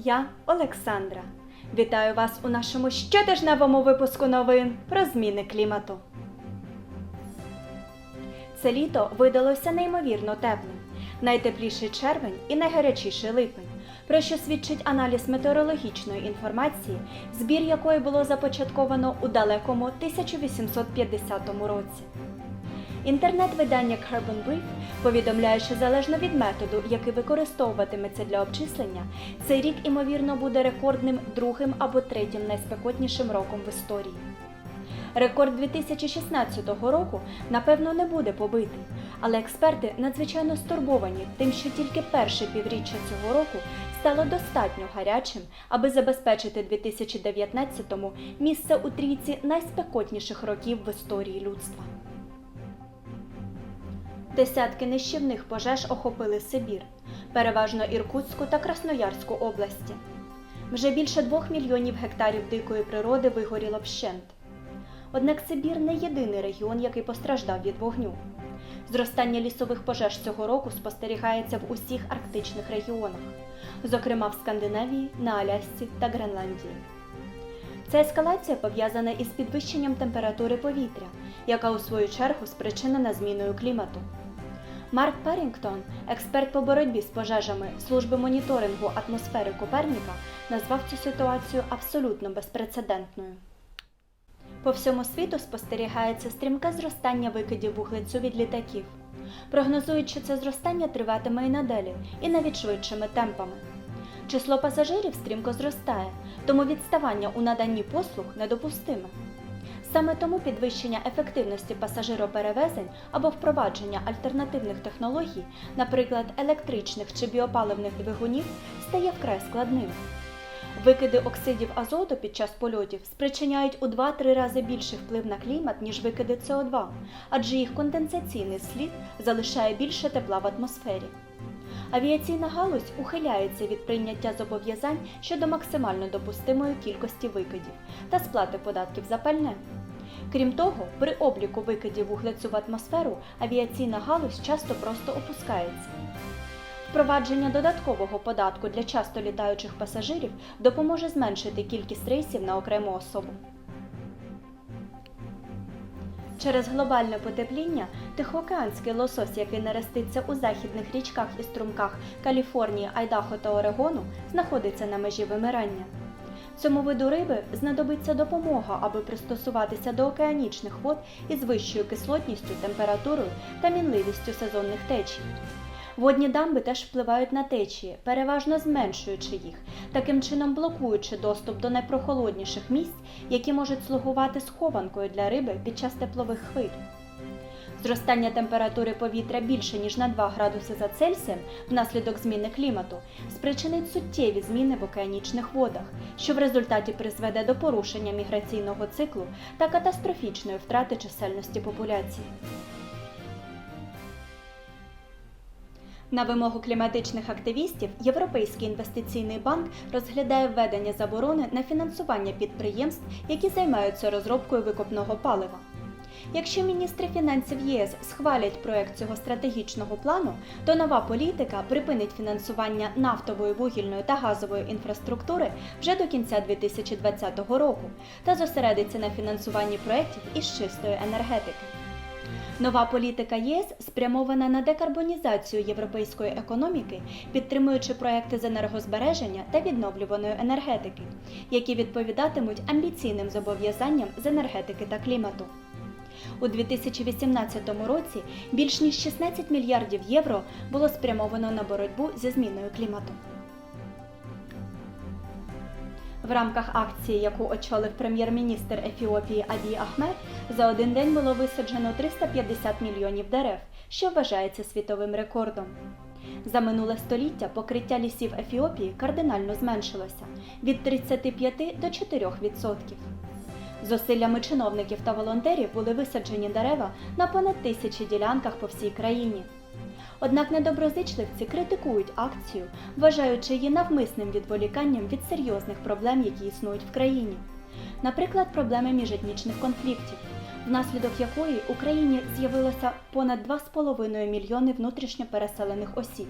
я Олександра. Вітаю вас у нашому щотижневому випуску новин про зміни клімату. Це літо видалося неймовірно теплим. Найтепліший червень і найгарячіший липень, про що свідчить аналіз метеорологічної інформації, збір якої було започатковано у далекому 1850 році. Інтернет-видання Carbon Brief повідомляє, що залежно від методу, який використовуватиметься для обчислення, цей рік, ймовірно, буде рекордним другим або третім найспекотнішим роком в історії. Рекорд 2016 року, напевно, не буде побитий, але експерти надзвичайно стурбовані тим, що тільки перше півріччя цього року стало достатньо гарячим, аби забезпечити 2019-му місце у трійці найспекотніших років в історії людства. Десятки нищівних пожеж охопили Сибір, переважно Іркутську та Красноярську області. Вже більше 2 мільйонів гектарів дикої природи вигоріло вщент. Однак Сибір не єдиний регіон, який постраждав від вогню. Зростання лісових пожеж цього року спостерігається в усіх арктичних регіонах, зокрема в Скандинавії, на Алясці та Гренландії. Ця ескалація пов'язана із підвищенням температури повітря, яка у свою чергу спричинена зміною клімату. Марк Перрінгтон, експерт по боротьбі з пожежами служби моніторингу атмосфери Коперніка, назвав цю ситуацію абсолютно безпрецедентною. По всьому світу спостерігається стрімке зростання викидів вуглецю від літаків. Прогнозують, що це зростання триватиме і надалі, і навіть швидшими темпами. Число пасажирів стрімко зростає, тому відставання у наданні послуг недопустиме. Саме тому підвищення ефективності пасажироперевезень або впровадження альтернативних технологій, наприклад, електричних чи біопаливних двигунів, стає вкрай складним. Викиди оксидів азоту під час польотів спричиняють у 2-3 рази більший вплив на клімат, ніж викиди СО2, адже їх конденсаційний слід залишає більше тепла в атмосфері. Авіаційна галузь ухиляється від прийняття зобов'язань щодо максимально допустимої кількості викидів та сплати податків за пальне. Крім того, при обліку викидів вуглецю в атмосферу авіаційна галузь часто просто опускається. Впровадження додаткового податку для часто літаючих пасажирів допоможе зменшити кількість рейсів на окрему особу. Через глобальне потепління тихоокеанський лосось, який нереститься у західних річках і струмках Каліфорнії, Айдахо та Орегону, знаходиться на межі вимирання. Цьому виду риби знадобиться допомога, аби пристосуватися до океанічних вод із вищою кислотністю, температурою та мінливістю сезонних течій. Водні дамби теж впливають на течії, переважно зменшуючи їх, таким чином блокуючи доступ до найпрохолодніших місць, які можуть слугувати схованкою для риби під час теплових хвиль. Зростання температури повітря більше, ніж на 2 градуси за Цельсієм внаслідок зміни клімату спричинить суттєві зміни в океанічних водах, що в результаті призведе до порушення міграційного циклу та катастрофічної втрати чисельності популяції. На вимогу кліматичних активістів Європейський інвестиційний банк розглядає введення заборони на фінансування підприємств, які займаються розробкою викопного палива. Якщо міністри фінансів ЄС схвалять проект цього стратегічного плану, то нова політика припинить фінансування нафтової, вугільної та газової інфраструктури вже до кінця 2020 року та зосередиться на фінансуванні проєктів із чистої енергетики. Нова політика ЄС спрямована на декарбонізацію європейської економіки, підтримуючи проекти з енергозбереження та відновлюваної енергетики, які відповідатимуть амбіційним зобов'язанням з енергетики та клімату. У 2018 році більш ніж 16 мільярдів євро було спрямовано на боротьбу зі зміною клімату. В рамках акції, яку очолив прем'єр-міністр Ефіопії Абій Ахмед, за один день було висаджено 350 мільйонів дерев, що вважається світовим рекордом. За минуле століття покриття лісів Ефіопії кардинально зменшилося – від 35 до 4%. Зусиллями чиновників та волонтерів були висаджені дерева на понад 1000 ділянках по всій країні. Однак недоброзичливці критикують акцію, вважаючи її навмисним відволіканням від серйозних проблем, які існують в країні. Наприклад, проблеми міжетнічних конфліктів, внаслідок якої в Україні з'явилося понад 2,5 мільйони внутрішньо переселених осіб.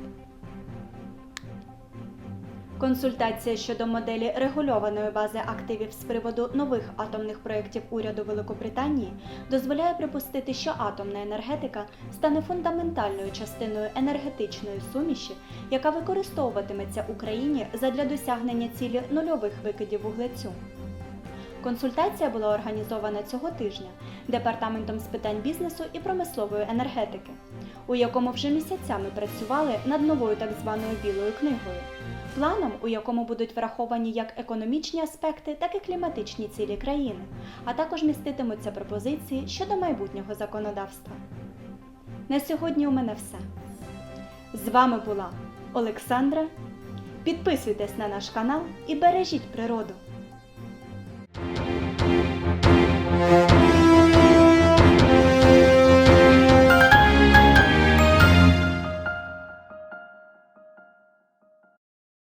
Консультація щодо моделі регульованої бази активів з приводу нових атомних проєктів уряду Великобританії дозволяє припустити, що атомна енергетика стане фундаментальною частиною енергетичної суміші, яка використовуватиметься Україні задля досягнення цілі нульових викидів вуглецю. Консультація була організована цього тижня Департаментом з питань бізнесу і промислової енергетики, у якому вже місяцями працювали над новою так званою «білою книгою», планом, у якому будуть враховані як економічні аспекти, так і кліматичні цілі країни, а також міститимуться пропозиції щодо майбутнього законодавства. На сьогодні у мене все. З вами була Олександра. Підписуйтесь на наш канал і бережіть природу.